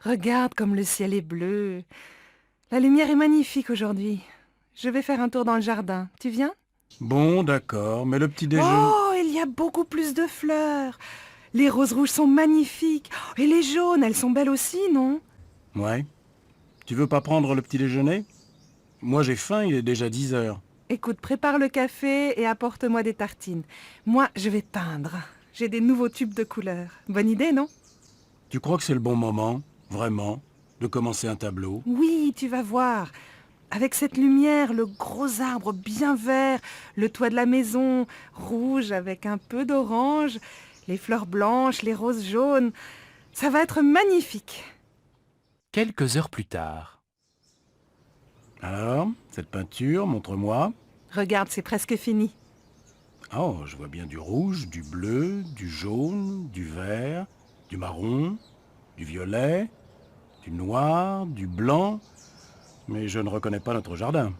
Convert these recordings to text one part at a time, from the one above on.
Regarde comme le ciel est bleu. La lumière est magnifique aujourd'hui. Je vais faire un tour dans le jardin. Tu viens? Bon, d'accord, mais le petit déjeuner... Oh, il y a beaucoup plus de fleurs. Les roses rouges sont magnifiques. Oh, et les jaunes, elles sont belles aussi, non? Ouais. Tu veux pas prendre le petit déjeuner? Moi j'ai faim, il est déjà 10 heures. Écoute, prépare le café et apporte-moi des tartines. Moi, je vais peindre. J'ai des nouveaux tubes de couleurs. Bonne idée, non? Tu crois que c'est le bon moment, vraiment, de commencer un tableau? Oui, tu vas voir. Avec cette lumière, le gros arbre bien vert, le toit de la maison rouge avec un peu d'orange, les fleurs blanches, les roses jaunes, ça va être magnifique. Quelques heures plus tard. Alors, cette peinture, montre-moi. Regarde, c'est presque fini. Oh, je vois bien du rouge, du bleu, du jaune, du vert, du marron, du violet, du noir, du blanc, mais je ne reconnais pas notre jardin.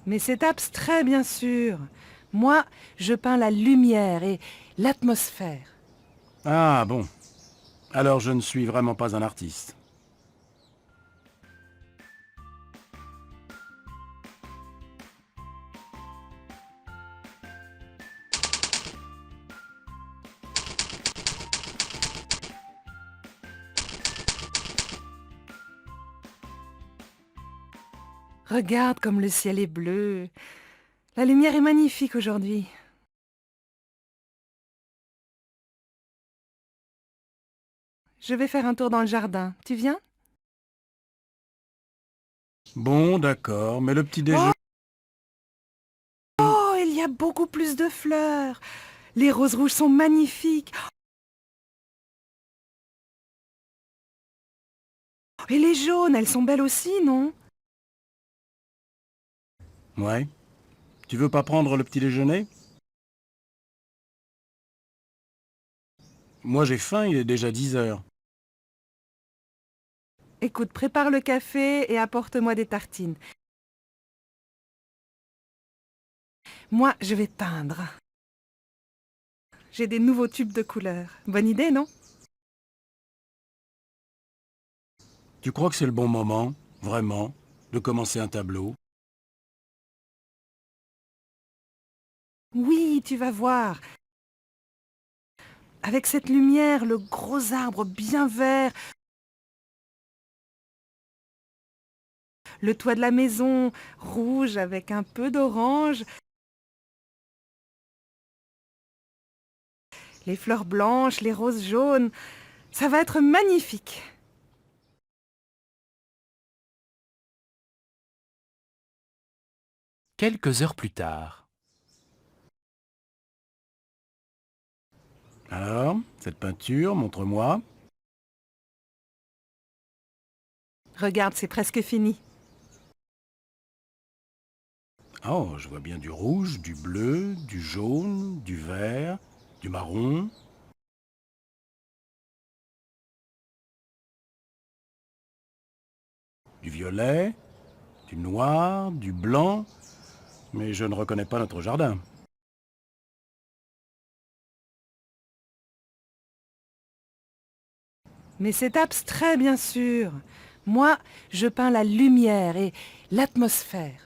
Mais c'est abstrait, bien sûr. Moi, je peins la lumière et l'atmosphère. Ah bon, alors je ne suis vraiment pas un artiste. Regarde comme le ciel est bleu. La lumière est magnifique aujourd'hui. Je vais faire un tour dans le jardin. Tu viens? Bon, d'accord, mais le petit Oh, déjeuner... oh, il y a beaucoup plus de fleurs. Les roses rouges sont magnifiques. Et les jaunes, elles sont belles aussi, non? Ouais. Tu veux pas prendre le petit déjeuner? Moi j'ai faim, il est déjà 10 heures. Écoute, prépare le café et apporte-moi des tartines. Moi, je vais peindre. J'ai des nouveaux tubes de couleurs. Bonne idée, non? Tu crois que c'est le bon moment, vraiment, de commencer un tableau? Oui, tu vas voir. Avec cette lumière, le gros arbre bien vert, le toit de la maison rouge avec un peu d'orange, les fleurs blanches, les roses jaunes, ça va être magnifique. Quelques heures plus tard. Alors, cette peinture, montre-moi. Regarde, c'est presque fini. Oh, je vois bien du rouge, du bleu, du jaune, du vert, du marron, du violet, du noir, du blanc, mais je ne reconnais pas notre jardin. Mais c'est abstrait, bien sûr. Moi, je peins la lumière et l'atmosphère.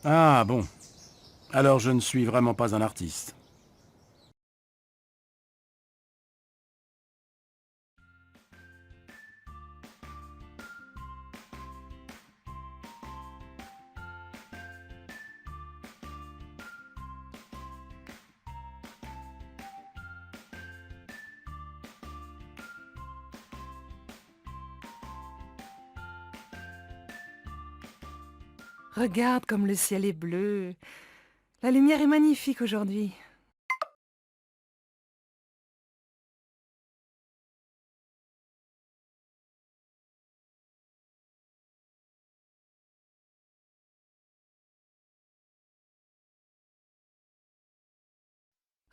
Ah bon, alors je ne suis vraiment pas un artiste. Regarde comme le ciel est bleu. La lumière est magnifique aujourd'hui.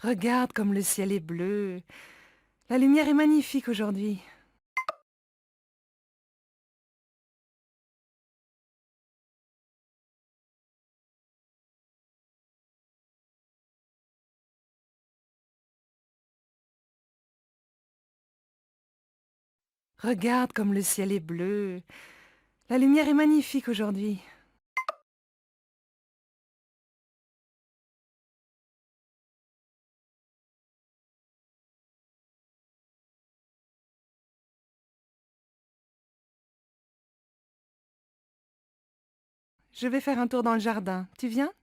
Regarde comme le ciel est bleu. La lumière est magnifique aujourd'hui. Regarde comme le ciel est bleu. La lumière est magnifique aujourd'hui. Je vais faire un tour dans le jardin. Tu viens?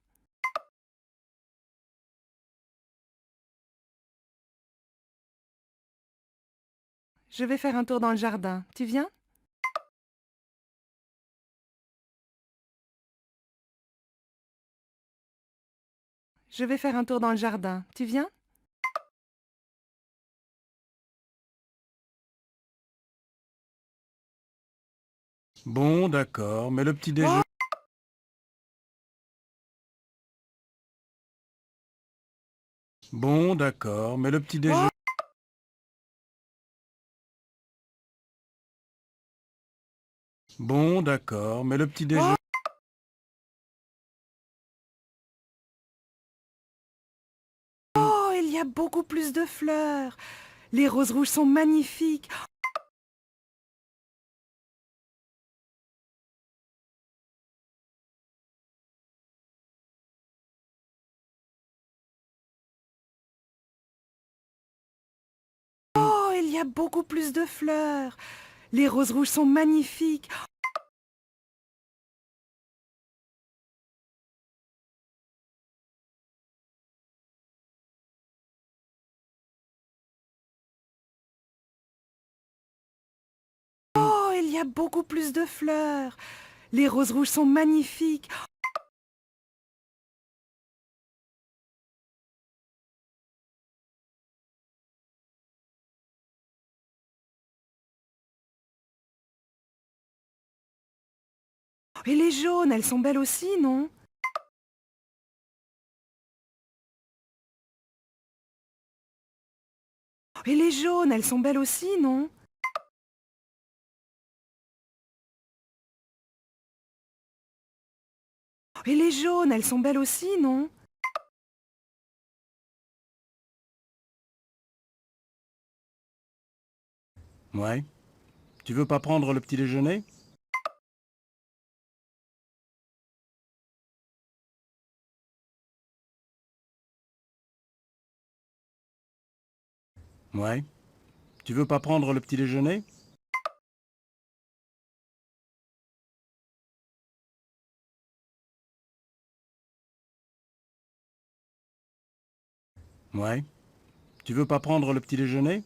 Je vais faire un tour dans le jardin. Tu viens? Je vais faire un tour dans le jardin. Tu viens? Bon, d'accord, mais le petit déjeuner... Bon, d'accord, mais le petit déjeuner... Bon, d'accord, mais le petit déjeuner... Oh, il y a beaucoup plus de fleurs. Les roses rouges sont magnifiques. Oh, il y a beaucoup plus de fleurs. Les roses rouges sont magnifiques. Oh, il y a beaucoup plus de fleurs. Les roses rouges sont magnifiques. Et les jaunes, elles sont belles aussi, non? Et les jaunes, elles sont belles aussi, non? Et les jaunes, elles sont belles aussi, non? Ouais. Tu veux pas prendre le petit déjeuner? Ouais. Tu veux pas prendre le petit déjeuner? Ouais. Tu veux pas prendre le petit déjeuner?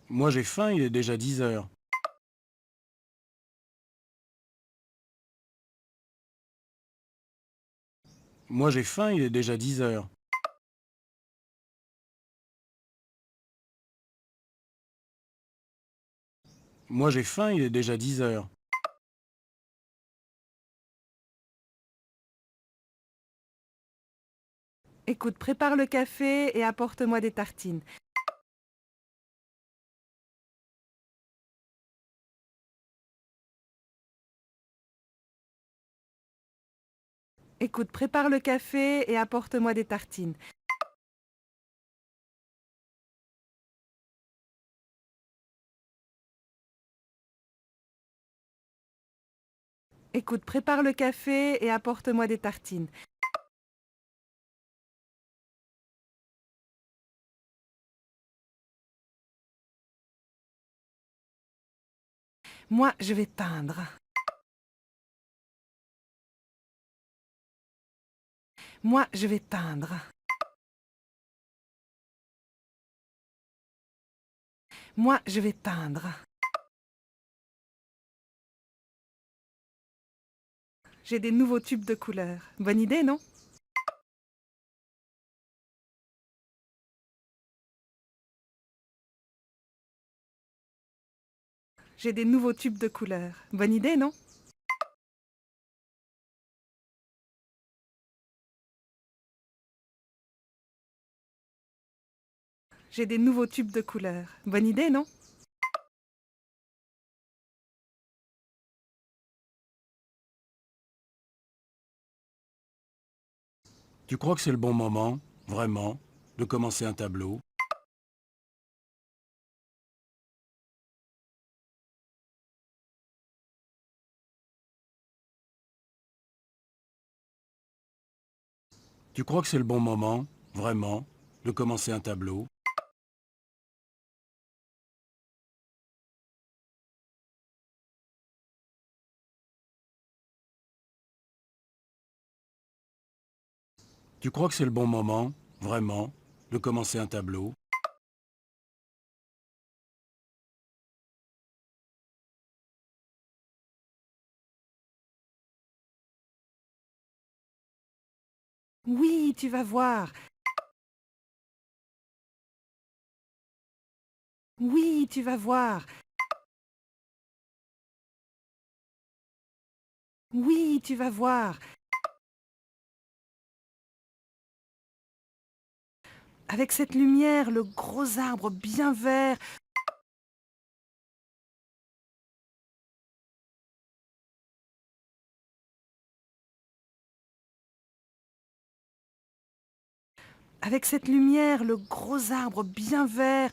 Moi j'ai faim, il est déjà 10 heures. Moi j'ai faim, il est déjà 10 heures. Moi j'ai faim, il est déjà 10 heures. Écoute, prépare le café et apporte-moi des tartines. Écoute, prépare le café et apporte-moi des tartines. Écoute, prépare le café et apporte-moi des tartines. Moi, je vais peindre. Moi, je vais peindre. Moi, je vais peindre. J'ai des nouveaux tubes de couleurs. Bonne idée, non? J'ai des nouveaux tubes de couleurs. Bonne idée, non? J'ai des nouveaux tubes de couleurs. Bonne idée, non? Tu crois que c'est le bon moment, vraiment, de commencer un tableau? Tu crois que c'est le bon moment, vraiment, de commencer un tableau? Tu crois que c'est le bon moment, vraiment, de commencer un tableau? Oui, tu vas voir. Oui, tu vas voir. Oui, tu vas voir. Avec cette lumière, le gros arbre bien vert, avec cette lumière, le gros arbre bien vert,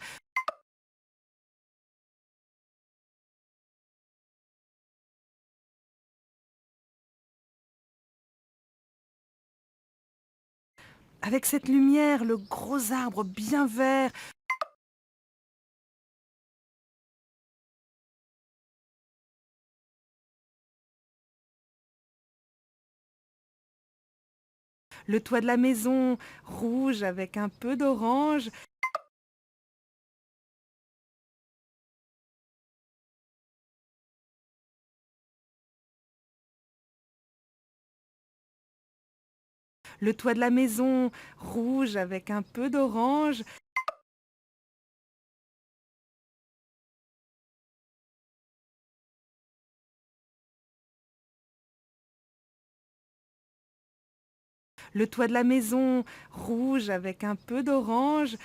avec cette lumière, le gros arbre bien vert, le toit de la maison rouge avec un peu d'orange, le toit de la maison rouge avec un peu d'orange, le toit de la maison rouge avec un peu d'orange,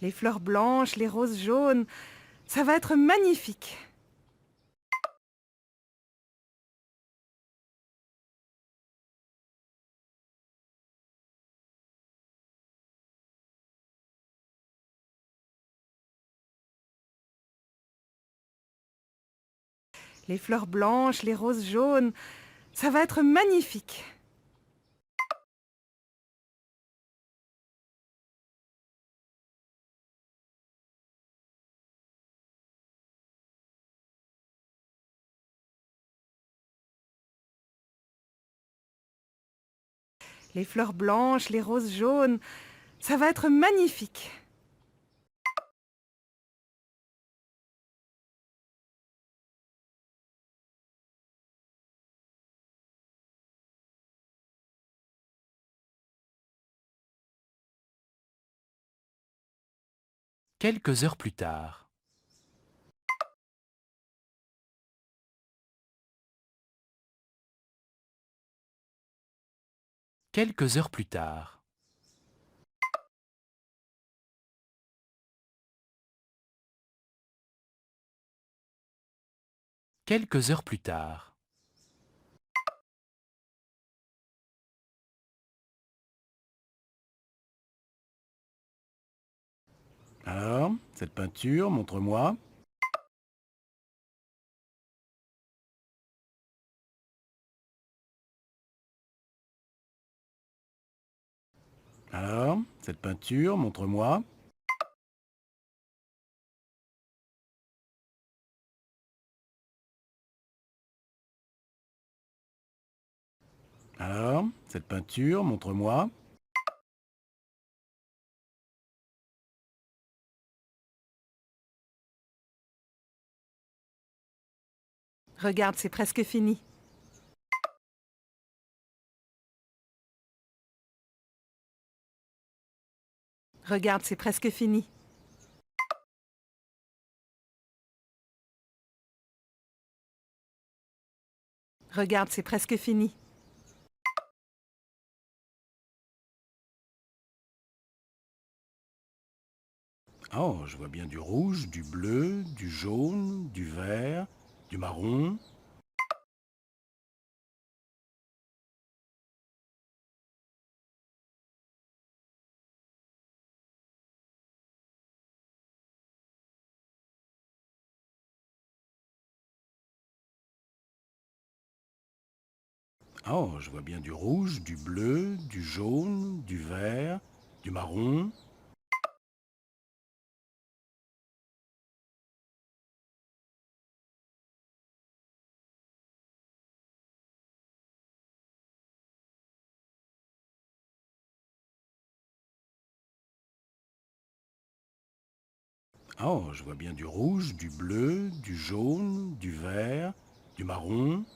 les fleurs blanches, les roses jaunes. Ça va être magnifique. Les fleurs blanches, les roses jaunes. Ça va être magnifique. Les fleurs blanches, les roses jaunes. Ça va être magnifique. Quelques heures plus tard. Quelques heures plus tard. Quelques heures plus tard. Alors, cette peinture, montre-moi. Alors, cette peinture, montre-moi. Alors, cette peinture, montre-moi. Regarde, c'est presque fini. Regarde, c'est presque fini. Regarde, c'est presque fini. Oh, je vois bien du rouge, du bleu, du jaune, du vert, du marron. Oh, je vois bien du rouge, du bleu, du jaune, du vert, du marron. Oh, je vois bien du rouge, du bleu, du jaune, du vert, du marron.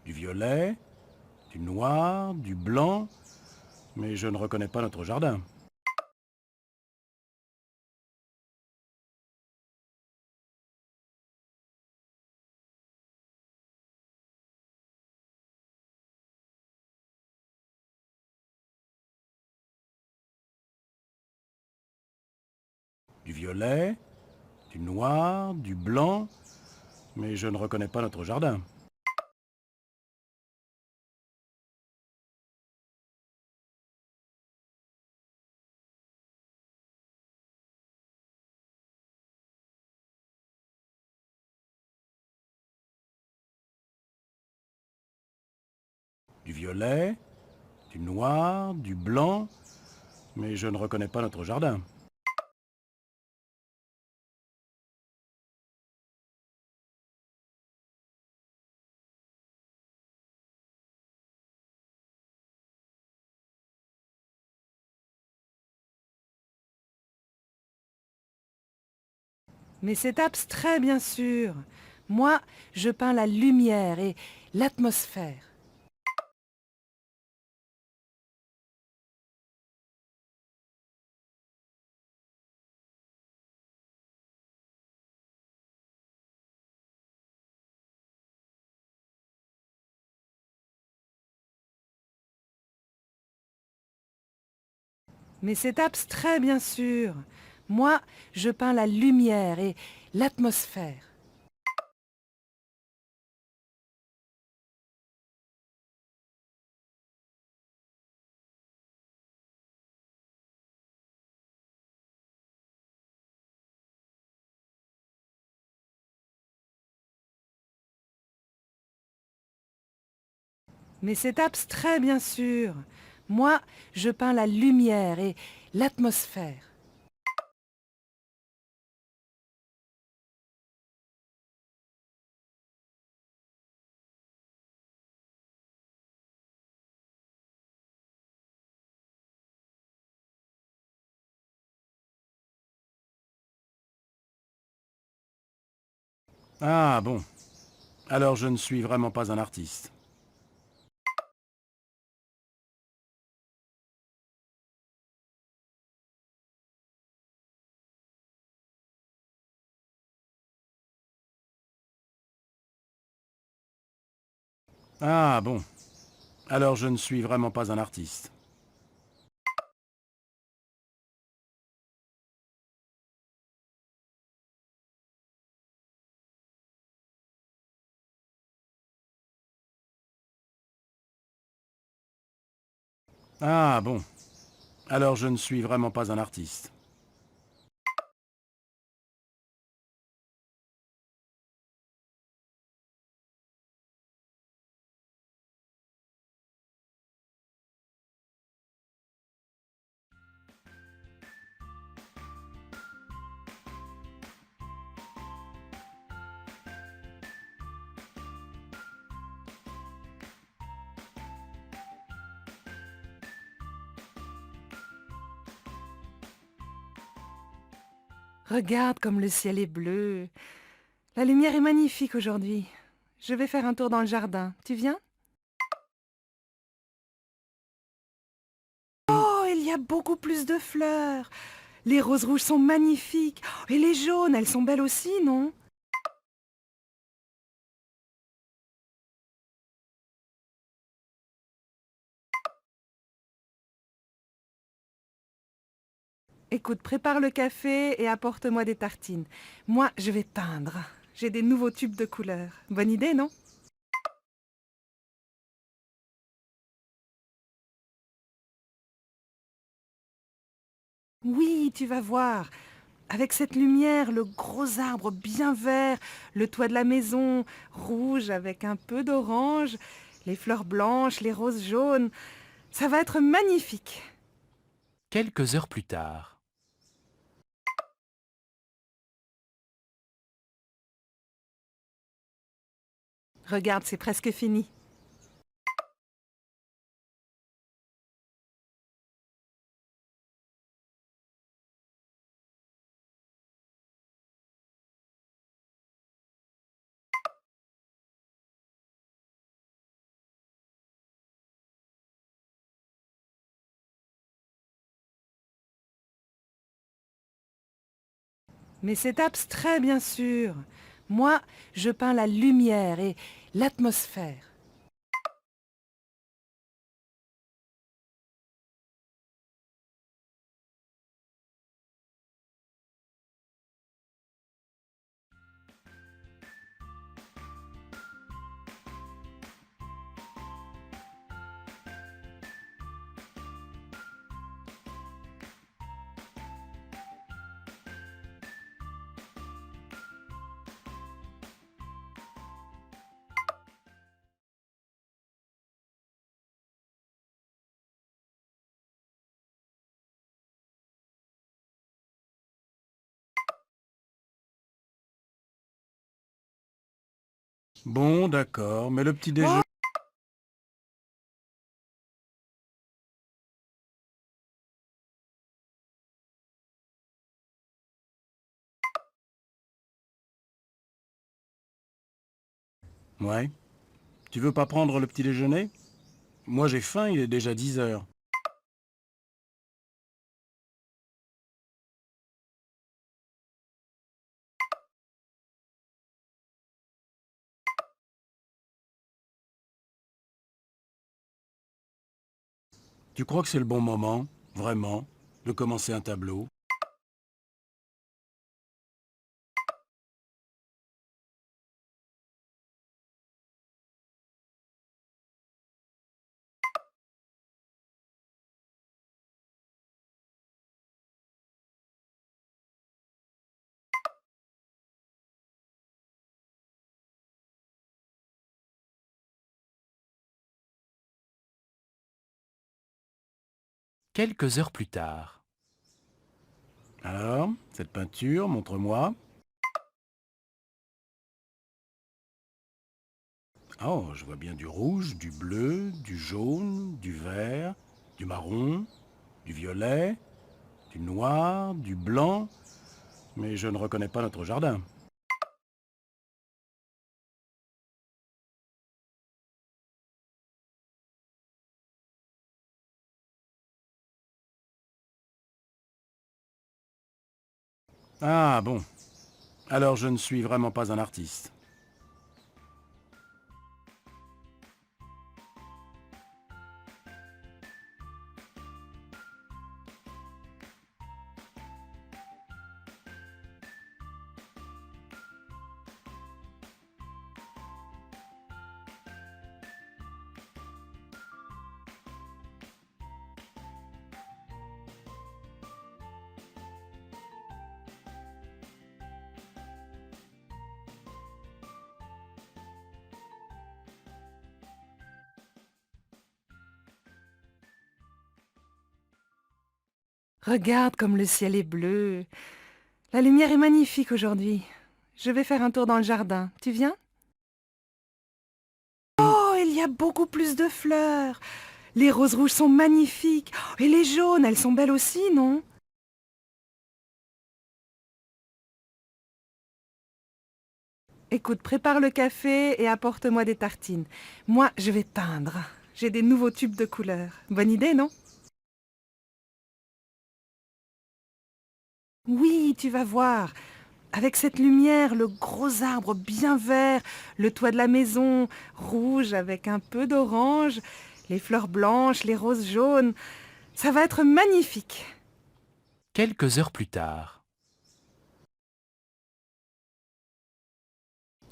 Du violet, du noir, du blanc, mais je ne reconnais pas notre jardin. Du violet, du noir, du blanc, mais je ne reconnais pas notre jardin. Du violet, du noir, du blanc, mais je ne reconnais pas notre jardin. Mais c'est abstrait, bien sûr. Moi, je peins la lumière et l'atmosphère. Mais c'est abstrait, bien sûr. Moi, je peins la lumière et l'atmosphère. Mais c'est abstrait, bien sûr. Moi, je peins la lumière et l'atmosphère. Ah bon, alors je ne suis vraiment pas un artiste. Ah bon, alors je ne suis vraiment pas un artiste. Ah bon, alors je ne suis vraiment pas un artiste. Regarde comme le ciel est bleu. La lumière est magnifique aujourd'hui. Je vais faire un tour dans le jardin. Tu viens? Oh, il y a a beaucoup plus de fleurs. Les roses rouges sont magnifiques. Et les jaunes, elles sont belles aussi, non? Écoute, prépare le café et apporte-moi des tartines. Moi, je vais peindre. J'ai des nouveaux tubes de couleurs. Bonne idée, non? Oui, tu vas voir. Avec cette lumière, le gros arbre bien vert, le toit de la maison rouge avec un peu d'orange, les fleurs blanches, les roses jaunes, ça va être magnifique. Quelques heures plus tard. Regarde, c'est presque fini. Mais c'est abstrait, bien sûr. Moi, je peins la lumière et l'atmosphère. Bon, d'accord, mais le petit Oh, déjeuner... Ouais. Tu veux pas prendre le petit déjeuner? Moi j'ai faim, il est déjà 10 heures. Tu crois que c'est le bon moment, vraiment, de commencer un tableau? Quelques heures plus tard. Alors, cette peinture, montre-moi. Oh, je vois bien du rouge, du bleu, du jaune, du vert, du marron, du violet, du noir, du blanc, mais je ne reconnais pas notre jardin. Ah bon, alors je ne suis vraiment pas un artiste. regarde comme le ciel est bleu. La lumière est magnifique aujourd'hui. Je vais faire un tour dans le jardin. Tu viens? Oh, il y a beaucoup plus de fleurs. Les roses rouges sont magnifiques. Et les jaunes, elles sont belles aussi, non? Écoute, prépare le café et apporte-moi des tartines. Moi, je vais peindre. J'ai des nouveaux tubes de couleurs. Bonne idée, non? Oui, tu vas voir. Avec cette lumière, le gros arbre bien vert, le toit de la maison, rouge avec un peu d'orange, les fleurs blanches, les roses jaunes, ça va être magnifique. Quelques heures plus tard.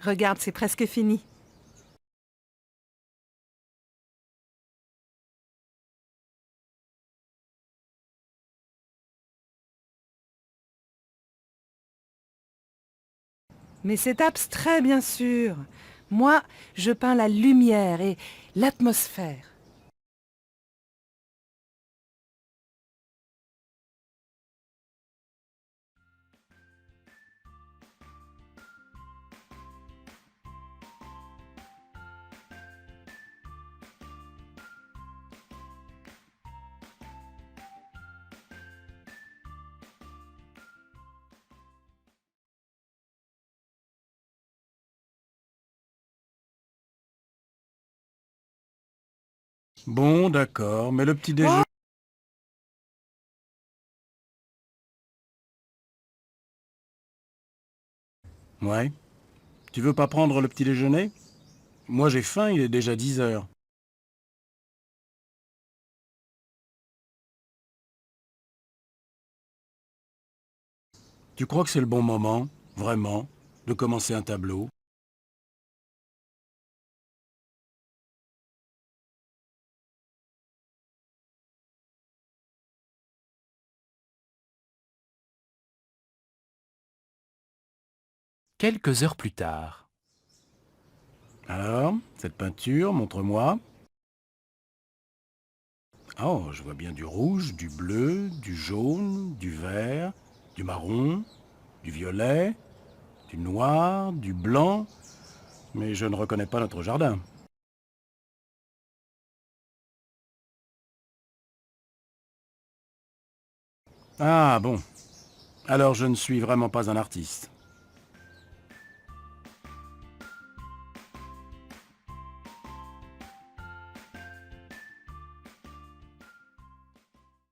Regarde, c'est presque fini. Mais c'est abstrait, bien sûr. Moi, je peins la lumière et l'atmosphère. Bon, d'accord, mais le petit Oh, déjeuner... Ouais. Tu veux pas prendre le petit déjeuner? Moi j'ai faim, il est déjà 10 heures. Tu crois que c'est le bon moment, vraiment, de commencer un tableau? Quelques heures plus tard. Alors, cette peinture, montre-moi. Oh, je vois bien du rouge, du bleu, du jaune, du vert, du marron, du violet, du noir, du blanc, mais je ne reconnais pas notre jardin. Ah bon, alors je ne suis vraiment pas un artiste.